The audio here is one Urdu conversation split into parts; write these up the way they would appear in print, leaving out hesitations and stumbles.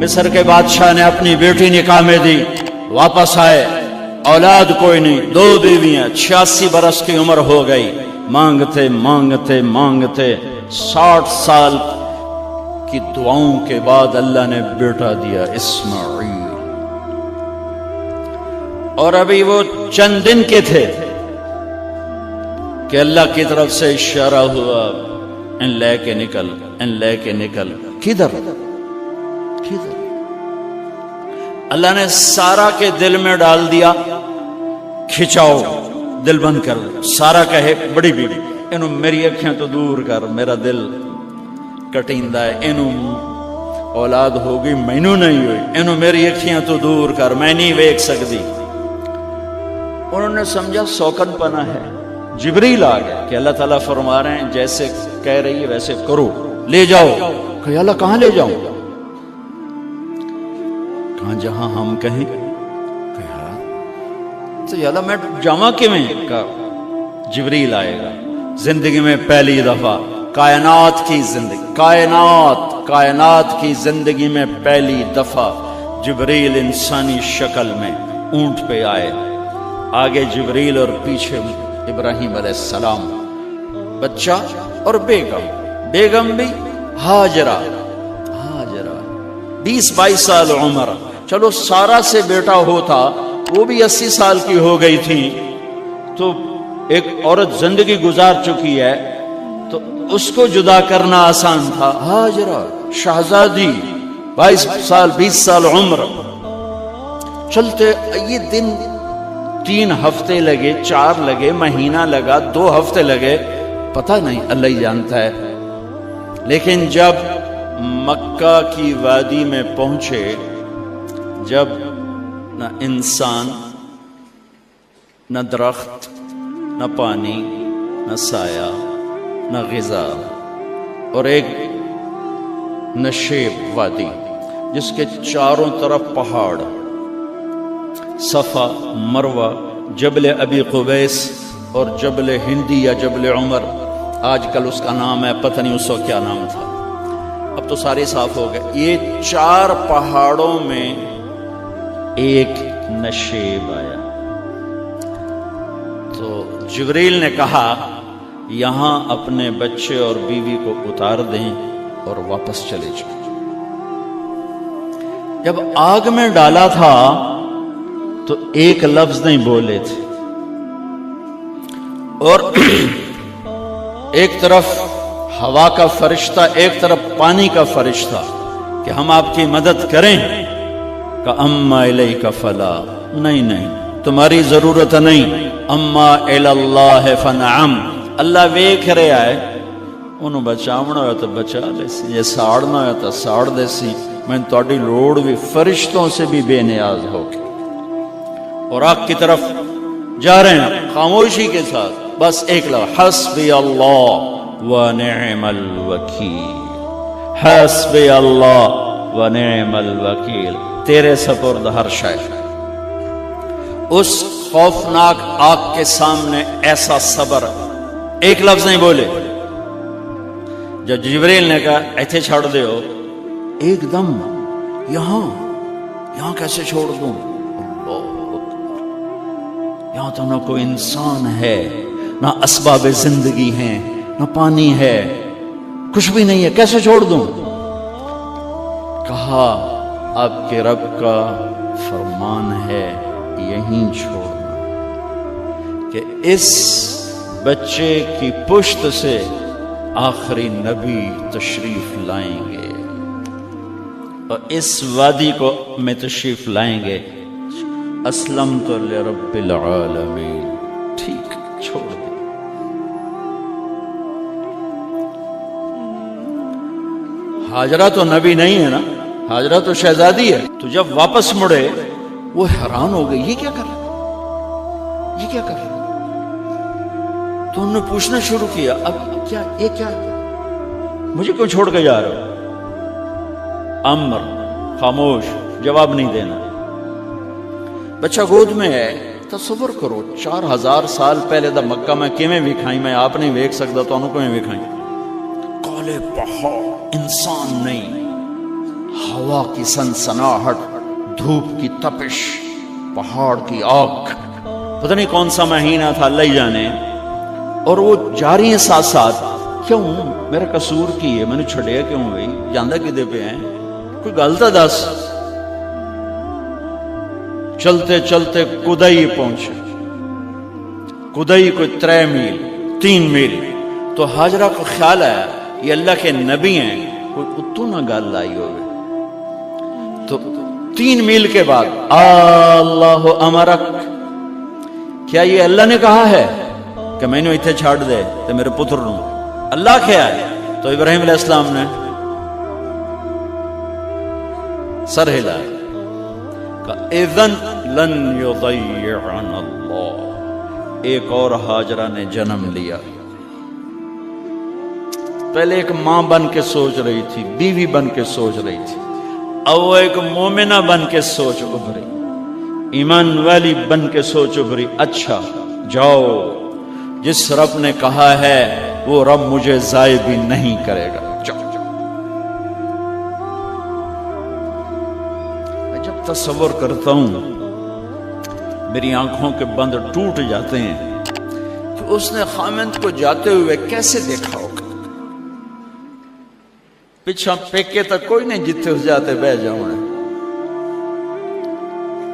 مصر کے بادشاہ نے اپنی بیٹی نکاح میں دی، واپس آئے، اولاد کوئی نہیں، 2 بیویاں، 86 برس کی عمر ہو گئی، مانگتے مانگتے مانگتے 60 سال کی دعاؤں کے بعد اللہ نے بیٹا دیا، اسماعیل۔ اور ابھی وہ چند دن کے تھے کہ اللہ کی طرف سے اشارہ ہوا، ان لے کے نکل، ان لے کے نکل۔ کدھر؟ اللہ نے سارا کے دل میں ڈال دیا، کھچاؤ، دل بند کر۔ سارا کہے بڑی بیوی، انہوں میری اکھیں تو دور کر، میرا دل کٹیندا ہے، انہوں اولاد ہوگی مینوں نہیں ہوئی، انہوں میری اکھیں تو دور کر، میں نہیں ویکھ سکتی۔ انہوں نے سمجھا سوکن پنا ہے۔ جبریل آ گیا کہ اللہ تعالیٰ فرما رہے ہیں جیسے کہہ رہی ہے ویسے کرو، لے جاؤ۔ کہ اللہ کہاں لے جاؤں؟ کہاں جہاں ہم کہیں۔ تو اللہ میں جاواں کیویں؟ کہا جبریل آئے گا زندگی میں پہلی دفعہ، کائنات کی زندگی، کائنات کی زندگی میں پہلی دفعہ جبریل انسانی شکل میں اونٹ پہ آئے، آگے جبریل اور پیچھے ابراہیم علیہ السلام، بچہ اور بیگم بھی ہاجرہ 20-22 سال عمر۔ چلو سارا سے بیٹا ہوتا، وہ بھی 80 سال کی ہو گئی تھی، تو ایک عورت زندگی گزار چکی ہے تو اس کو جدا کرنا آسان تھا۔ ہاجرہ شہزادی 22 سال 20 سال عمر، چلتے یہ دن 3 ہفتے لگے، 4 لگے، مہینہ لگا، 2 ہفتے لگے، پتہ نہیں، اللہ ہی جانتا ہے۔ لیکن جب مکہ کی وادی میں پہنچے، جب نہ انسان، نہ درخت، نہ پانی، نہ سایہ، نہ غذا، اور ایک نشیب وادی جس کے چاروں طرف پہاڑ، صفا، مروہ، جبل ابی قبیس اور جبل ہندی یا جبل عمر، آج کل اس کا نام ہے، پتہ نہیں اس کو کیا نام تھا، اب تو سارے صاف ہو گئے۔ یہ 4 پہاڑوں میں ایک نشیب آیا، تو جبریل نے کہا یہاں اپنے بچے اور بیوی کو اتار دیں اور واپس چلے جائیں۔ جب آگ میں ڈالا تھا تو ایک لفظ نہیں بولے تھے، اور ایک طرف ہوا کا فرشتہ، ایک طرف پانی کا فرشتہ کہ ہم آپ کی مدد کریں، کہ اما الیک فلا، نہیں تمہاری ضرورت نہیں، اما اللہ فنعم، اللہ ویکھ رہا ہے، انہوں بچاونا ہوا تو بچا لے سی، یہ ساڑنا ہوا تو ساڑ دے سی، میں تہاڈی لوڑ بھی فرشتوں سے بھی بے نیاز ہو کے۔ اور آگ کی طرف جا رہے ہیں خاموشی کے ساتھ، بس ایک لفظ، حسبی اللہ ونعم الوکیل، حسبی اللہ ونعم الوکیل، تیرے سپرد ہر شے۔ اس خوفناک آگ کے سامنے ایسا صبر، ایک لفظ نہیں بولے۔ جب جبریل نے کہا ایتھے چھوڑ دے ہو، ایک دم یہاں کیسے چھوڑ دوں؟ یہاں تو نہ کوئی انسان ہے، نہ اسباب زندگی ہیں، نہ پانی ہے، کچھ بھی نہیں ہے، کیسے چھوڑ دوں؟ کہا آپ کے رب کا فرمان ہے یہیں چھوڑنا، کہ اس بچے کی پشت سے آخری نبی تشریف لائیں گے اور اس وادی کو میں تشریف لائیں گے۔ اسلمت لرب العالمین، ٹھیک چھوڑ دے۔ ہاجرہ تو نبی نہیں ہے نا، ہاجرہ تو شہزادی ہے۔ تو جب واپس مڑے وہ حیران ہو گئی، یہ کیا کر رہا، یہ کیا کر رہا؟ تو انہوں نے پوچھنا شروع کیا، اب کیا، یہ کیا، مجھے کیوں چھوڑ کے جا رہے ہو؟ امر، خاموش، جواب نہیں دینا۔ بچہ گود میں ہے، تصور کرو 4000 سال پہلے دا مکہ میں کیویں وکھائی، میں آپ نہیں ویکھ سکتا تو انہوں کیویں وکھائی؟ کالے پہاڑ، انسان نہیں، ہوا کی سنسناہٹ، دھوپ کی تپش، پہاڑ کی آگ، پتہ نہیں کون سا مہینہ تھا اللہ ہی جانے، اور وہ جاری ہیں ساتھ ساتھ. کیوں میرا قصور کی ہے، میں نے چھڑیا کیوں بھائی، جاندہ کدے پہ ہیں، کوئی غلطہ دس. چلتے چلتے کدئی پہنچے. کدئی کوئی 3 میل 3 میل. تو ہاجرہ کو خیال آیا یہ اللہ کے نبی ہیں، کوئی اتو نہ گال لائی ہوگی. تو 3 میل کے بعد اللہ امرک، کیا یہ اللہ نے کہا ہے کہ میں نے اتنے چھاڑ دے تو میرے پتر نو اللہ کیا ہے؟ تو ابراہیم علیہ السلام نے سر ہلا کہ اذن لن یضیعنا اللہ. ایک اور ہاجرہ نے جنم لیا. پہلے ایک ماں بن کے سوچ رہی تھی، بیوی بن کے سوچ رہی تھی، اب وہ ایک مومنہ بن کے سوچ ابھری، ایمان والی بن کے سوچ ابھری. اچھا جاؤ، جس رب نے کہا ہے وہ رب مجھے ضائع بھی نہیں کرے گا. میں جب تصور کرتا ہوں میری آنکھوں کے بند ٹوٹ جاتے ہیں کہ اس نے خامند کو جاتے ہوئے کیسے دیکھا ہوگا. پچھا پیکے تک کوئی نہیں، جتنے ہو جاتے بہ جاؤں،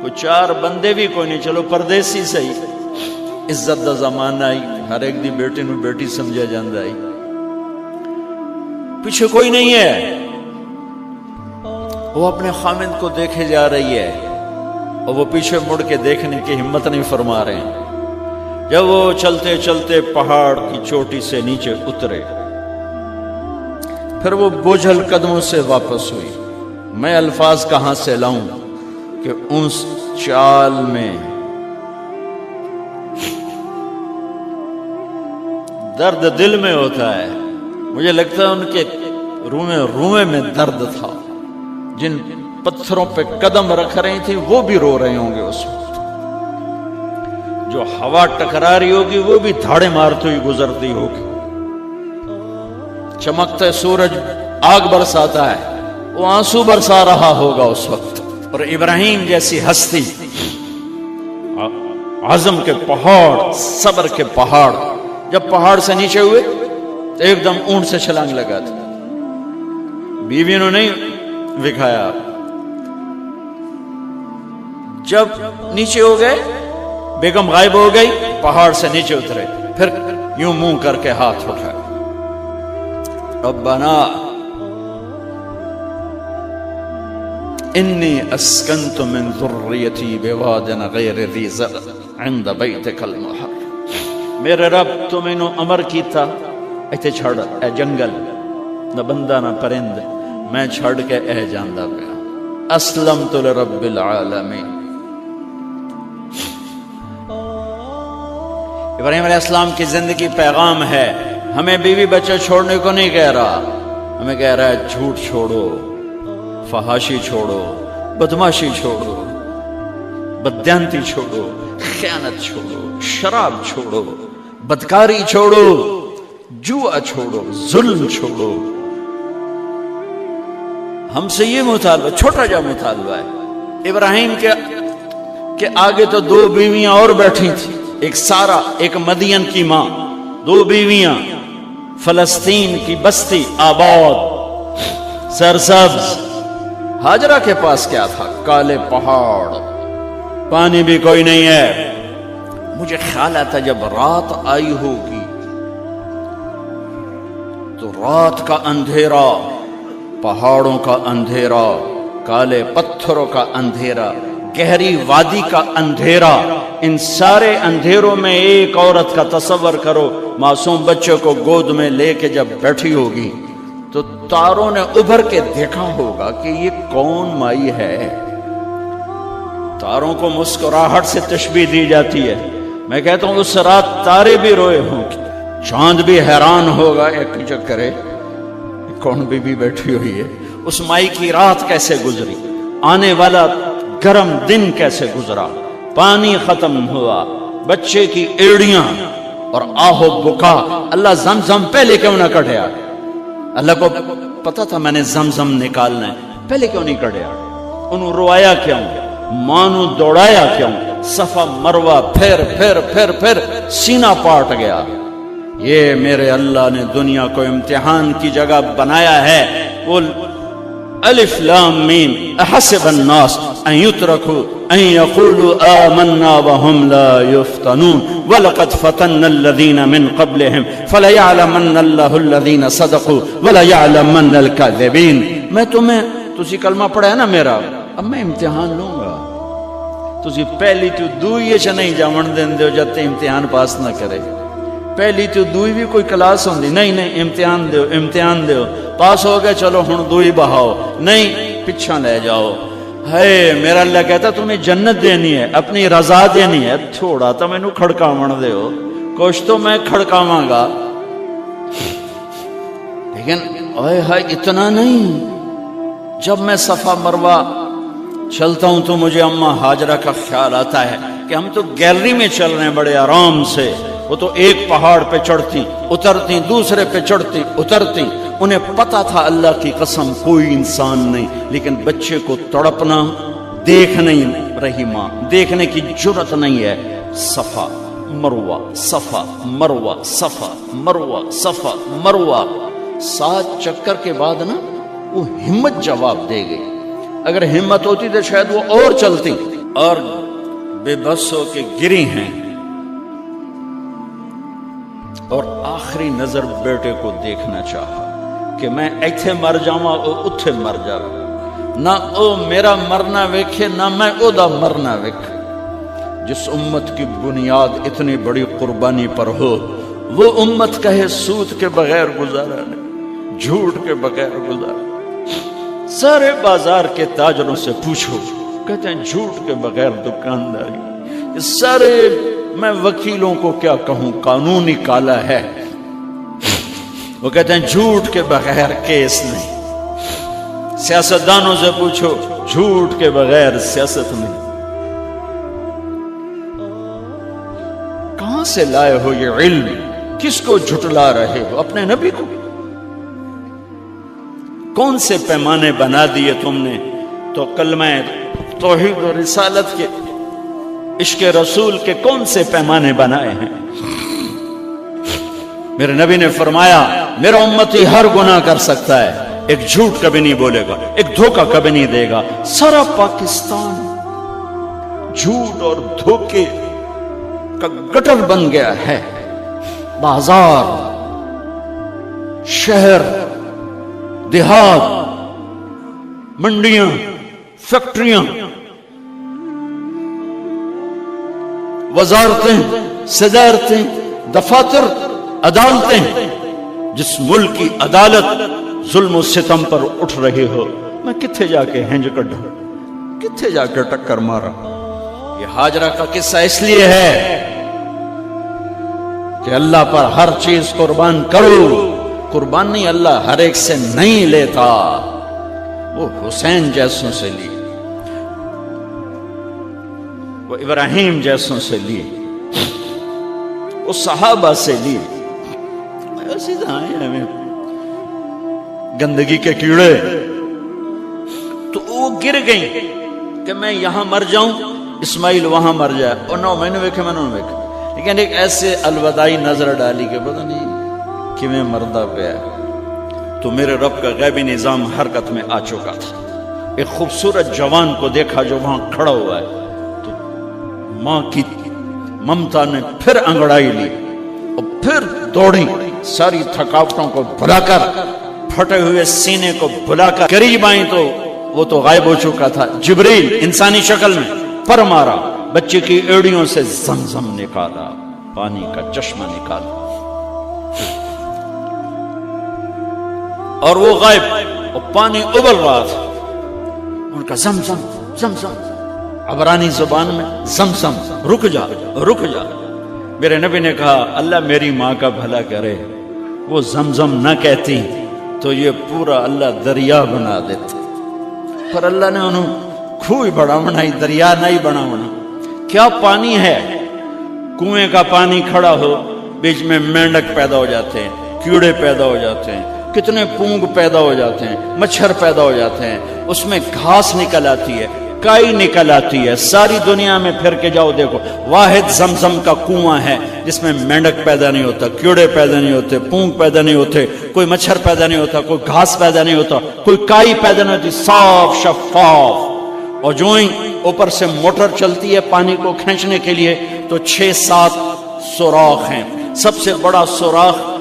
کوئی 4 بندے بھی کوئی نہیں، چلو پردیسی صحیح، عزت دا زمانہ آئی، ہر ایک دی بیٹی نو بیٹی سمجھا جاندہ آئی، پیچھے کوئی نہیں ہے. وہ اپنے خامند کو دیکھے جا رہی ہے اور وہ پیچھے مڑ کے دیکھنے کی ہمت نہیں فرما رہے ہیں. جب وہ چلتے چلتے پہاڑ کی چوٹی سے نیچے اترے، پھر وہ بوجھل قدموں سے واپس ہوئی. میں الفاظ کہاں سے لاؤں کہ اس چال میں درد دل میں ہوتا ہے. مجھے لگتا ہے ان کے روئے میں درد تھا. جن پتھروں پہ قدم رکھ رہی تھی وہ بھی رو رہے ہوں گے اس وقت. جو ہوا ٹکرا رہی ہوگی وہ بھی دھاڑے مارتی ہوئی گزرتی ہوگی. چمکتا سورج آگ برساتا ہے، وہ آنسو برسا رہا ہوگا اس وقت. اور ابراہیم جیسی ہستی، عزم کے پہاڑ، صبر کے پہاڑ، جب پہاڑ سے نیچے ہوئے تو ایک دم اونٹ سے چھلانگ لگا تھا. بیوی نے نہیں دکھایا. جب نیچے ہو گئے، بیگم غائب ہو گئی، پہاڑ سے نیچے اترے، پھر یوں منہ کر کے ہاتھ اٹھائے، ربنا انی اسکنت من ذریتی بواد غیر ذی زرع عند بیتک المحرم. میرے رب تو میں نے امر کیتا ایتھے چھڑ اے جنگل، نہ بندہ نہ پرند، میں چھڑ کے اے جاندہ پیا. اسلمت لرب العالمین. ابراہیم علیہ السلام کی زندگی پیغام ہے. ہمیں بیوی بچہ چھوڑنے کو نہیں کہہ رہا، ہمیں کہہ رہا ہے جھوٹ چھوڑو، فحاشی چھوڑو، بدماشی چھوڑو، بددیانتی چھوڑو، خیانت چھوڑو، شراب چھوڑو، بدکاری چھوڑو، جوا چھوڑو، ظلم چھوڑو. ہم سے یہ مطالبہ، چھوٹا جا مطالبہ ہے. ابراہیم کے آگے تو 2 بیویاں اور بیٹھی تھیں، ایک سارا، ایک مدین کی ماں، 2 بیویاں. فلسطین کی بستی آباد، سرسبز. ہاجرہ کے پاس کیا تھا؟ کالے پہاڑ، پانی بھی کوئی نہیں ہے. مجھے خیال آتا جب رات آئی ہوگی تو رات کا اندھیرا، پہاڑوں کا اندھیرا، کالے پتھروں کا اندھیرا، گہری وادی کا اندھیرا، ان سارے اندھیروں میں ایک عورت کا تصور کرو، معصوم بچے کو گود میں لے کے جب بیٹھی ہوگی تو تاروں نے ابھر کے دیکھا ہوگا کہ یہ کون مائی ہے. تاروں کو مسکراہٹ سے تشبیہ دی جاتی ہے. میں کہتا ہوں اس رات تارے بھی روئے ہوں گے، چاند بھی حیران ہوگا، ایک چکرے کون بی بی بیٹھی ہوئی ہے. اس مائی کی رات کیسے گزری، آنے والا گرم دن کیسے گزرا، پانی ختم ہوا، بچے کی ایڑیاں اور آہو بکا. اللہ زمزم پہلے کیوں نہ کٹیا؟ اللہ کو پتا تھا میں نے زمزم نکالنا ہے، پہلے کیوں نہیں کڑیا؟ انہوں روایا کیوں؟ ماں نو دوڑایا کیوں؟ صفا مروا پھر سینہ پاٹ گیا۔ یہ میرے اللہ نے دنیا کو امتحان کی جگہ بنایا ہے۔ قل الف لام میم احسب الناس ان يتركوا ان يقولوا آمنا وهم لا يفتنون ولقد فتنا الذين من قبلهم فليعلمن الله الذين صدقوا وليعلمن الكاذبين۔ میں تمہیں تسی کلمہ پڑھا ہے نا میرا، اب میں امتحان لوں گا۔ تسی پہلی تو دوئی چ نہیں جاون دین دیو جب تے امتحان پاس نہ کرے۔ پہلی تو دوئی بھی کوئی کلاس ہوندی نہیں، امتحان دیو پاس ہو گئے چلو ہن دوئی بہاؤ، نہیں پیچھا لے جاؤ۔ ہے میرا اللہ کہتا تمہیں جنت دینی ہے، اپنی رضا دینی ہے، تھوڑا تو مینوں کھڑکاون دیو، کچھ تو میں کھڑکاواں گا، لیکن اوئے ہائے اتنا نہیں۔ جب میں صفا مروہ چلتا ہوں تو مجھے اماں ہاجرہ کا خیال آتا ہے کہ ہم تو گیلری میں چل رہے ہیں بڑے آرام سے، وہ تو ایک پہاڑ پہ چڑھتی اترتی، دوسرے پہ چڑھتی اترتی، انہیں پتا تھا اللہ کی قسم کوئی انسان نہیں، لیکن بچے کو تڑپنا دیکھ نہیں رہی ماں، دیکھنے کی جرت نہیں ہے۔ صفا مروہ صفا مروہ صفا مروہ صفا مروہ، 7 چکر کے بعد نا وہ ہمت جواب دے گئی۔ اگر ہمت ہوتی تو شاید وہ اور چلتی، اور بے بس ہو کے گری ہیں، اور آخری نظر بیٹے کو دیکھنا چاہا کہ میں ایتھے مر جاواں او اتھے مر جاواں، نہ او میرا مرنا ویکھے نہ میں او دا مرنا ویکھ۔ جس امت کی بنیاد اتنی بڑی قربانی پر ہو، وہ امت کہے سود کے بغیر گزارا نہیں، جھوٹ کے بغیر گزارا۔ سارے بازار کے تاجروں سے پوچھو، کہتے ہیں جھوٹ کے بغیر دکانداری۔ سارے میں وکیلوں کو کیا کہوں، قانون ہی کالا ہے، وہ کہتے ہیں جھوٹ کے بغیر کیس نہیں۔ سیاستدانوں سے پوچھو، جھوٹ کے بغیر سیاست نہیں۔ کہاں سے لائے ہو یہ علم؟ کس کو جھٹلا رہے ہو؟ اپنے نبی کو؟ کون سے پیمانے بنا دیے تم نے؟ تو کلمہ توحید و رسالت کے، عشق رسول کے کون سے پیمانے بنائے ہیں؟ میرے نبی نے فرمایا میرا امتی ہر گناہ کر سکتا ہے، ایک جھوٹ کبھی نہیں بولے گا، ایک دھوکہ کبھی نہیں دے گا۔ سارا پاکستان جھوٹ اور دھوکے کا گٹر بن گیا ہے۔ بازار، شہر، دیہات، منڈیاں، فیکٹریاں، وزارتیں، صدارتیں، دفاتر، عدالتیں، جس ملک کی عدالت ظلم و ستم پر اٹھ رہی ہو، میں کتھے جا کے ہنج کڈھا، کتھے جا کے ٹکر مارا۔ یہ ہاجرہ کا قصہ اس لیے ہے کہ اللہ پر ہر چیز قربان کرو۔ قربان نہیں، اللہ ہر ایک سے نہیں لیتا، وہ حسین جیسوں سے لی، وہ ابراہیم جیسوں سے لی، وہ صحابہ سے لی۔ ایسی ہمیں گندگی کے کیڑے، تو وہ گر گئیں کہ میں یہاں مر جاؤں، اسماعیل وہاں مر جائے، اور نہ میں نے ویکھے میں نے ویکھے، لیکن ایک ایسے الوداعی نظر ڈالی کہ پتہ نہیں کہ میں مردہ پہ ہے۔ تو میرے رب کا غیبی نظام حرکت میں آ چکا تھا۔ ایک خوبصورت جوان کو دیکھا جو وہاں کھڑا ہوا ہے، تو ماں کی ممتا نے پھر انگڑائی لی اور پھر دوڑی، ساری تھکاوٹوں کو بھلا کر، پھٹے ہوئے سینے کو بھلا کر قریب آئیں تو وہ تو غائب ہو چکا تھا۔ جبریل انسانی شکل میں پر مارا، بچے کی ایڑیوں سے زمزم نکالا، پانی کا چشمہ نکالا، اور وہ غائب، اور پانی ابل رہا تھا۔ ان کا زمزم زمزم، عبرانی زبان میں زمزم، رک جا رک جا۔ میرے نبی نے کہا اللہ میری ماں کا بھلا کرے، وہ زمزم نہ کہتی تو یہ پورا اللہ دریا بنا دیتے، پر اللہ نے انہوں کھوئی بڑا بنائی، دریا نہیں بنا بنا۔ کیا پانی ہے؟ کنویں کا پانی کھڑا ہو، بیچ میں مینڈک پیدا ہو جاتے ہیں، کیڑے پیدا ہو جاتے ہیں، کتنے پونگ پیدا ہو جاتے ہیں، مچھر پیدا ہو جاتے ہیں، اس میں گھاس نکل آتی ہے، کائی نکل آتی ہے، ساری دنیا میں پھر کے جاؤ دیکھو، واحد زمزم کا کنواں ہے جس میں مینڈک پیدا نہیں ہوتا، کیڑے پیدا نہیں ہوتے، پونگ پیدا نہیں ہوتے، کوئی مچھر پیدا نہیں ہوتا، کوئی گھاس پیدا نہیں ہوتا، کوئی کائی پیدا نہیں ہوتی، صاف شفاف. اور جو ہی اوپر سے موٹر چلتی ہے پانی کو کھینچنے کے لیے تو 6-7 سوراخ ہیں. سب سے بڑا سوراخ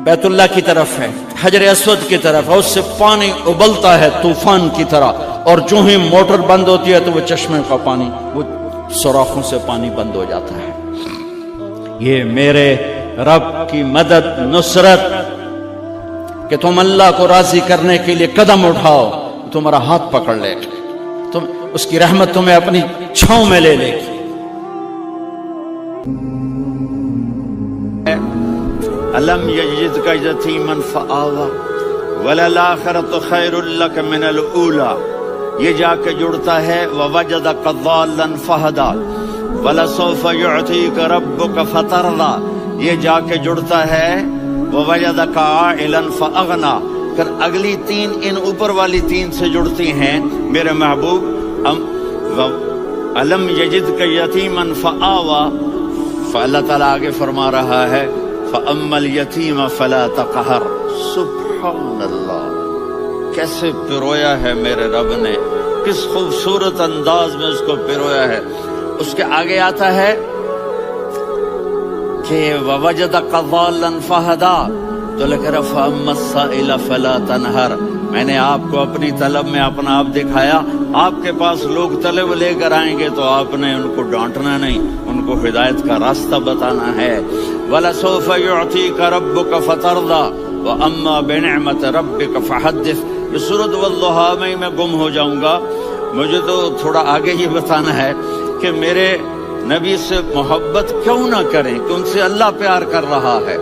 بیت اللہ کی طرف ہے، حجر اسود کی طرف ہے، اس سے پانی ابلتا ہے طوفان کی طرح، اور جو ہی موٹر بند ہوتی ہے تو وہ چشمے کا پانی، وہ سوراخوں سے پانی بند ہو جاتا ہے. یہ میرے رب کی مدد، نصرت، کہ تم اللہ کو راضی کرنے کے لیے قدم اٹھاؤ، تمہارا ہاتھ پکڑ لے گا، تم اس کی رحمت تمہیں اپنی چھاؤں میں لے لے گی. الم یجدک یتیما فآوی وللآخرۃ خیر لک من الاولی. یہ جا کے جڑتا ہے ووجدک ضالا فہدی ولسوف یعطیک ربک فترضی. یہ جا کے جڑتا ہے ووجدک عائلا فاغنی. پھر اگلی 3 ان اوپر والی 3 سے جڑتی ہیں میرے محبوب. الم یجدک یتیما فآوی، فاللہ تعالیٰ آگے فرما رہا ہے فَأَمَّا الْيَتِيمَ فَلَا تَقْهَرْ. سبحان اللہ، کیسے پرویا ہے میرے رب نے، کس خوبصورت انداز میں اس کو پرویا ہے. اس کے آگے آتا ہے کہ وَوَجَدَكَ ضَالًّا فَهَدَىٰ، تو لکھ رہا فَأَمَّا السَّائِلَ فَلَا تَنْهَرْ. میں نے آپ کو اپنی طلب میں اپنا آپ دکھایا. آپ کے پاس لوگ طلب لے کر آئیں گے تو آپ نے ان کو ڈانٹنا نہیں، ان کو ہدایت کا راستہ بتانا ہے. وَلَسَوْفَ يُعْطِيكَ رَبُّكَ فَتَرْضَىٰ وَأَمَّا بِنِعْمَةِ رَبِّكَ فَحَدِّثْ. یہ سورۃ والضحیٰ میں گم ہو جاؤں گا. مجھے تو تھوڑا آگے یہ بتانا ہے کہ میرے نبی سے محبت کیوں نہ کریں، کہ ان سے اللہ پیار کر رہا ہے،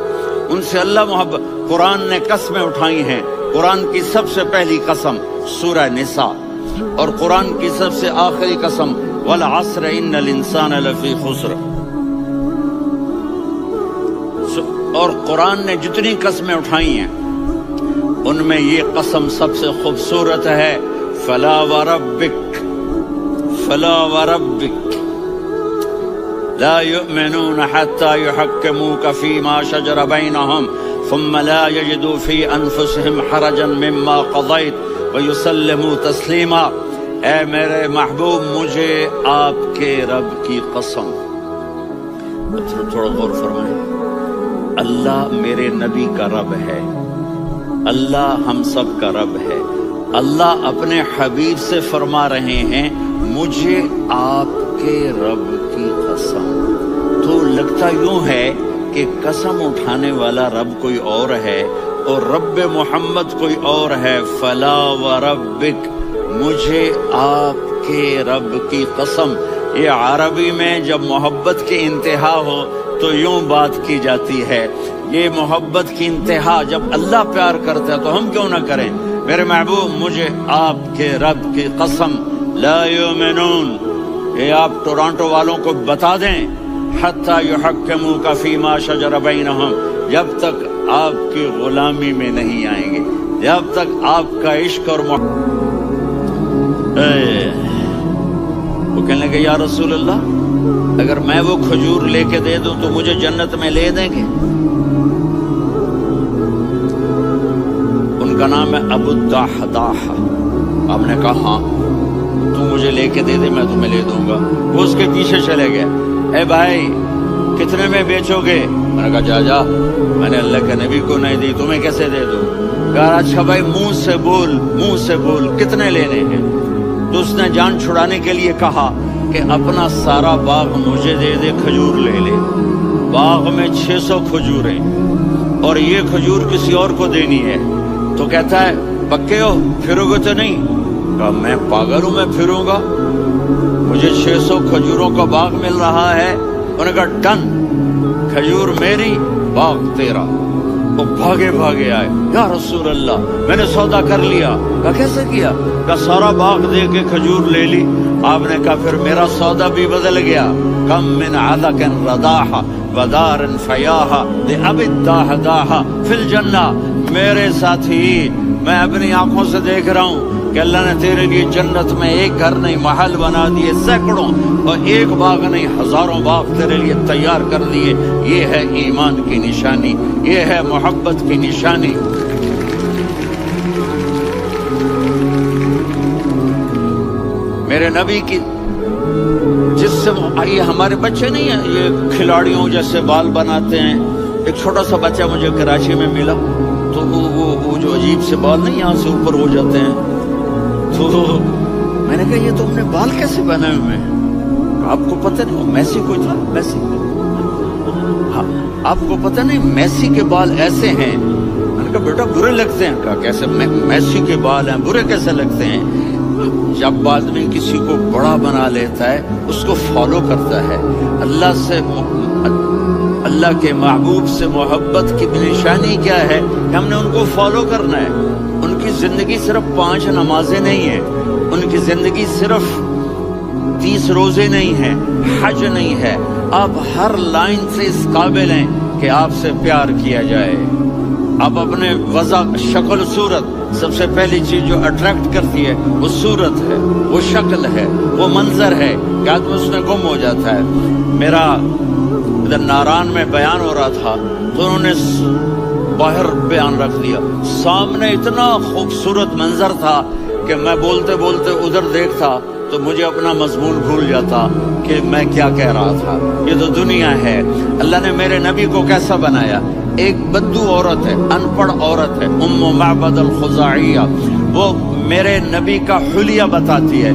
ان سے اللہ محبت. قرآن نے قسمیں اٹھائی ہیں. قرآن کی سب سے پہلی قسم سورہ نساء، اور قرآن کی سب سے آخری قسم والعصر ان الانسان لفی خسر. اور قرآن نے جتنی قسمیں اٹھائی ہیں ان میں یہ قسم سب سے خوبصورت ہے. فلا وربک فلا وربک لا يؤمنون حتى يحكموك فيما شجر بينهم ثم لا يجدوا في انفسهم حرجا مما قضيت ويسلموا تسلیما. اے میرے محبوب، مجھے آپ کے رب کی قسم. تھوڑا غور فرمائیں. اللہ میرے نبی کا رب ہے، اللہ ہم سب کا رب ہے. اللہ اپنے حبیب سے فرما رہے ہیں مجھے آپ کے رب کی قسم. تو لگتا یوں ہے کہ قسم اٹھانے والا رب کوئی اور ہے اور رب محمد کوئی اور ہے. فلا وربک، مجھے آپ کے رب کی قسم. یہ عربی میں جب محبت کی انتہا ہو تو یوں بات کی جاتی ہے. یہ محبت کی انتہا جب اللہ پیار کرتا ہے تو ہم کیوں نہ کریں. میرے محبوب، مجھے آپ کے رب کی قسم لا یؤمنون، یہ آپ ٹورانٹو والوں کو بتا دیں، حتی یحکموک فیما شجر بینہم، جب تک آپ کی غلامی میں نہیں آئیں گے، جب تک آپ کا عشق اور وہ کہنے لگے یا رسول اللہ، اگر میں وہ کھجور لے کے دے دوں تو مجھے جنت میں لے دیں گے؟ ان کا نام ہے ابو الدحداح. آپ نے کہا ہاں، تو مجھے لے کے دے دے، میں تمہیں لے دوں گا. وہ اس کے پیچھے چلے گئے. اے بھائی کتنے میں بیچو گے؟ میں نے کہا جا میں نے اللہ کے نبی کو نہیں دی، تمہیں کیسے دے دوں؟ کہا اچھا بھائی منہ سے بول کتنے لینے ہیں؟ تو اس نے جان چھڑانے کے لیے کہا کہ اپنا سارا باغ مجھے دے دے، کھجور لے لے. باغ میں 600 کھجوریں اور یہ کھجور کسی اور کو دینی ہے. تو کہتا ہے پکے ہو، پھرو گے تو نہیں؟ کہا میں پاگل ہوں، میں پھروں گا؟ مجھے 600 کھجوروں کا باغ مل رہا ہے. انہوں نے کہا ڈن، کھجور میری، باغ تیرا. وہ بھاگے بھاگے آئے، یا رسول اللہ میں نے سودا کر لیا۔ کہا کیسے کیا؟ کہا سارا باغ دے کے کھجور لے لی۔ آپ نے کہا پھر میرا سودا بھی بدل گیا۔ کم من عدق رداح ودار فیاح لأب الداح داح فی الجنہ۔ میرے ساتھی، میں اپنی آنکھوں سے دیکھ رہا ہوں کہ اللہ نے تیرے لیے جنت میں ایک گھر نہیں محل بنا دیے سینکڑوں، اور ایک باغ نہیں ہزاروں باغ تیرے لیے تیار کر دیے۔ یہ ہے ایمان کی نشانی، یہ ہے محبت کی نشانی۔ میرے نبی کی جس سے یہ ہمارے بچے نہیں ہیں یہ کھلاڑیوں جیسے بال بناتے ہیں۔ ایک چھوٹا سا بچہ مجھے کراچی میں ملا، تو وہ جو عجیب سے بال نہیں یہاں سے اوپر ہو جاتے ہیں، تو میں نے کہا یہ تو ہم نے بال کیسے بنائے ہوئے ہیں؟ آپ کو پتہ نہیں وہ میسی کوئی تھا، میسی، ہاں آپ کو پتہ نہیں میسی کے بال ایسے ہیں؟ میں نے کہا بیٹا برے لگتے ہیں۔ کہا کیسے؟ میسی کے بال ہیں برے کیسے لگتے ہیں؟ جب آدمی کسی کو بڑا بنا لیتا ہے اس کو فالو کرتا ہے، اللہ کے محبوب سے محبت کی نشانی کیا ہے کہ ہم نے ان کو فالو کرنا ہے۔ ان کی زندگی صرف 5 نمازیں نہیں ہیں، ان کی زندگی صرف 30 روزے نہیں ہیں، حج نہیں ہے۔ آپ ہر لائن سے اس قابل ہیں کہ آپ سے پیار کیا جائے۔ آپ اپنے وضع، شکل، صورت، سب سے پہلی چیز جو اٹریکٹ کرتی ہے وہ صورت ہے، وہ شکل ہے، وہ منظر ہے کہ آدمی اس میں گم ہو جاتا ہے۔ میرا ادھر ناران میں بیان ہو رہا تھا تو انہوں نے باہر بیان رکھ دیا، سامنے اتنا خوبصورت منظر تھا کہ میں بولتے بولتے ادھر دیکھتا تو مجھے اپنا مضمون بھول جاتا کہ میں کیا کہہ رہا تھا۔ یہ تو دنیا ہے۔ اللہ نے میرے نبی کو کیسا بنایا؟ ایک بدو عورت ہے، ان پڑھ عورت ہے، ام معبد الخزاعیہ، وہ میرے نبی کا حلیہ بتاتی ہے۔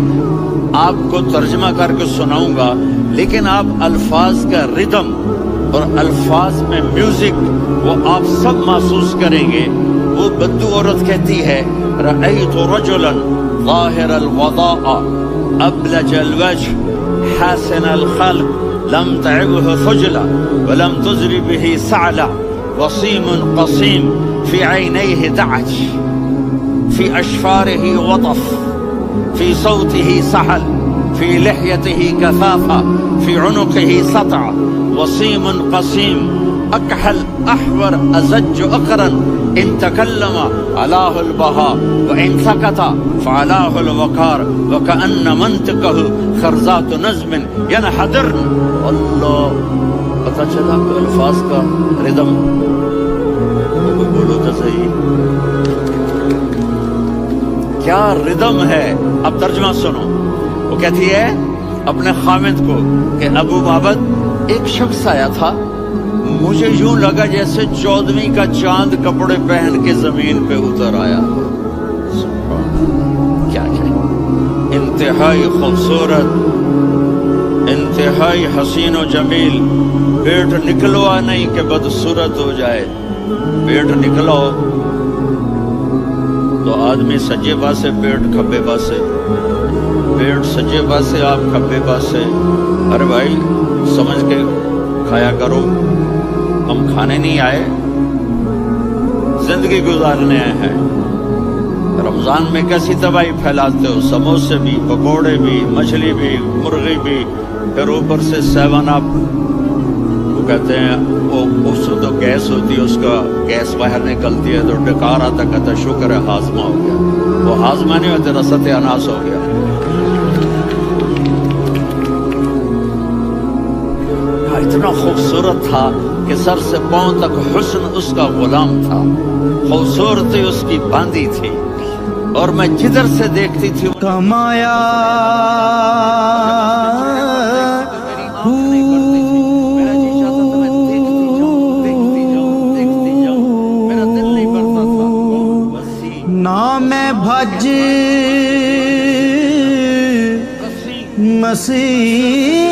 آپ کو ترجمہ کر کے سناؤں گا، لیکن آپ الفاظ کا ردم اور الفاظ میں میوزک وہ آپ سب محسوس کریں گے۔ وہ بدو عورت کہتی ہے رأیت رجلا ظاہر الوضاء ابلج الوجه حاسن الخلق لم تعبه خجلة ولم تزر به سعلة وصيم قصيم في عينيه دعج في أشفاره وطف في صوته سحل في لحيته كثافة في عنقه سطع وصيم قصيم أكحل أحور أزج أقرن إن تكلم علاه البهاء وإن سكت فعلاه الوقار وكأن منطقه خرزات نظم ينحدرن۔ اللہ، پتہ چلا کہ الفاظ کا ردم، بولو تو صحیح کیا ردم ہے۔ اب ترجمہ سنو۔ وہ کہتی ہے اپنے خامد کو کہ ابو معبد ایک شخص آیا تھا، مجھے یوں لگا جیسے 14ویں کا چاند کپڑے پہن کے زمین پہ اتر آیا۔ کیا انتہائی خوبصورت، انتہائی حسین و جمیل۔ پیٹ نکلوا نہیں کہ بدصورت ہو جائے، پیٹ نکلاؤ تو آدمی سجے پاسے پیٹ کھبے پاسے، پیٹ سجے پاسے آپ کھبے پاسے۔ ارے بھائی سمجھ کے کھایا کرو، ہم کھانے نہیں آئے، زندگی گزارنے آئے ہیں۔ رمضان میں کیسی تباہی پھیلاتے ہو، سموسے بھی، پکوڑے بھی، مچھلی بھی، مرغی بھی، پھر اوپر سے 7 اپ۔ وہ کہتے ہیں وہ اس تو گیس ہوتی ہے، اس کا گیس باہر نکلتی ہے تو ڈکار آتا، کہتا شکر ہے ہاضمہ ہو گیا۔ وہ ہاضمہ نہیں ہوتا، رسط اناس ہو گیا۔ اتنا خوبصورت تھا کہ سر سے پاؤں تک حسن اس کا غلام تھا، خوبصورتی اس کی باندھی تھی، اور میں جدھر سے دیکھتی تھی کمایا نہ میں بھج مسیح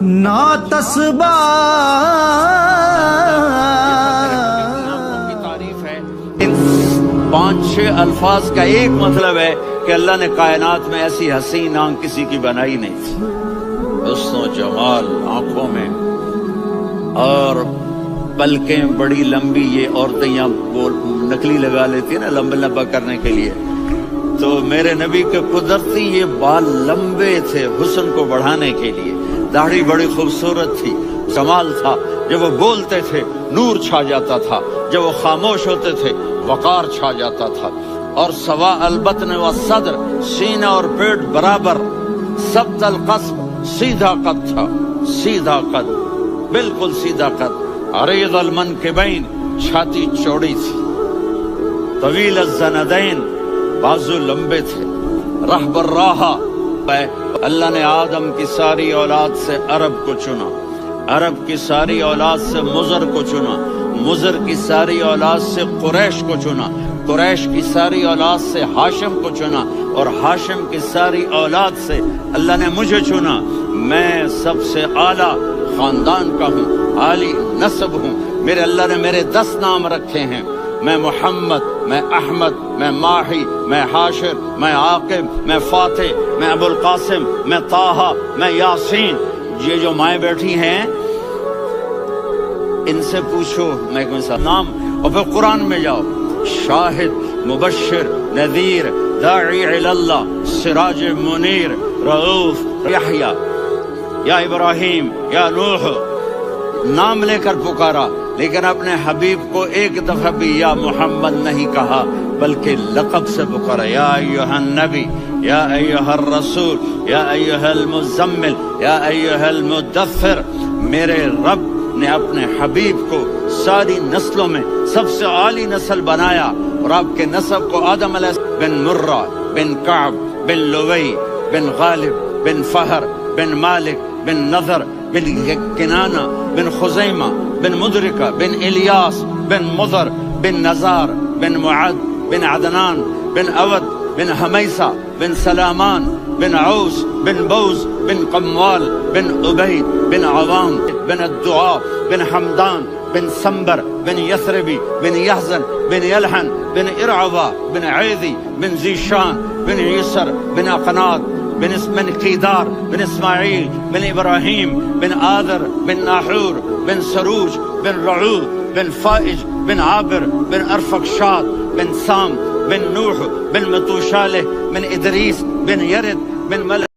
نا تسبا تعریف ہے۔ ان 5-6 الفاظ کا ایک مطلب ہے کہ کہ اللہ نے کائنات میں ایسی حسین آنکھ کسی کی بنائی نہیں تھی، حسن و جمال آنکھوں میں، اور پلکیں بڑی لمبی، یہ عورتیں یہاں نکلی لگا لیتی ہیں نا لمبا لمبا کرنے کے لیے، تو میرے نبی کے قدرتی یہ بال لمبے تھے حسن کو بڑھانے کے لیے، داڑھی بڑی خوبصورت تھی، جمال تھا، جب وہ بولتے تھے نور چھا جاتا تھا، جب وہ خاموش ہوتے تھے وقار چھا جاتا تھا، اور سوا البطن و صدر، سینہ اور پیٹ برابر، سبت القصب، سیدھا قد تھا، سیدھا قد، بالکل سیدھا قد، عریض المنکبین، چھاتی چوڑی تھی، طویل الزندین، بازو لمبے تھے، رہب الراحہ، اللہ نے آدم کی ساری اولاد سے عرب کو چنا، عرب کی ساری اولاد سے مضر کو چنا، مضر کی ساری اولاد سے قریش کو چنا، قریش کی ساری اولاد سے ہاشم کو چنا، اور ہاشم کی ساری اولاد سے اللہ نے مجھے چنا، میں سب سے اعلیٰ خاندان کا ہوں، عالی نسب ہوں، میرے اللہ نے میرے 10 نام رکھے ہیں، میں محمد، میں احمد، میں ماہی، میں حاشر، میں عاقب، میں فاتح، میں ابو القاسم، میں طٰہٰ، میں یاسین۔ یہ جو مائیں بیٹھی ہیں ان سے پوچھو، میں کوئی سا نام، اور پھر قرآن میں جاؤ، شاہد، مبشر، نذیر، داعی اللہ، سراج منیر، رؤوف، یحییٰ، یا ابراہیم، یا نوح، نام لے کر پکارا، لیکن اپنے حبیب کو ایک دفعہ بھی یا محمد نہیں کہا، بلکہ لقب سے پکارا، یا ایھا النبی، یا ایھا الرسول، یا ایھا المزمل، یا ایھا المدثر۔ میرے رب نے اپنے حبیب کو ساری نسلوں میں سب سے عالی نسل بنایا، اور آپ کے نسب کو آدم علیہ السلام بن مرہ، بن کعب، بن لوی، بن غالب، بن فہر، بن مالک، بن نضر، بن کنانہ، بن خزیمہ، بن مدرکہ، بن الیاس، بن مضر، بن نزار، بن معد، بن عدنان، بن اود، بن حمیسہ، بن سلامان، بن عوس، بن بوز، بن قموال، بن عبید، بن عوام، بن الدعاء، بن حمدان، بن سنبر، بن یثربی، بن یحزن، بن یلحن، بن ارعوا، بن عیدی، بن ذیشان، بن یسر، بن اقناط، بن قیدار، بن اسماعیل، بن ابراہیم، بن آذر، بن ناحور، بن سروج، بن رعود، بن فائج، بن عابر، بن ارفقشاد، بن سام، بن نوح، بن متوشالح، بن ادریس، بن یرد، بن ملک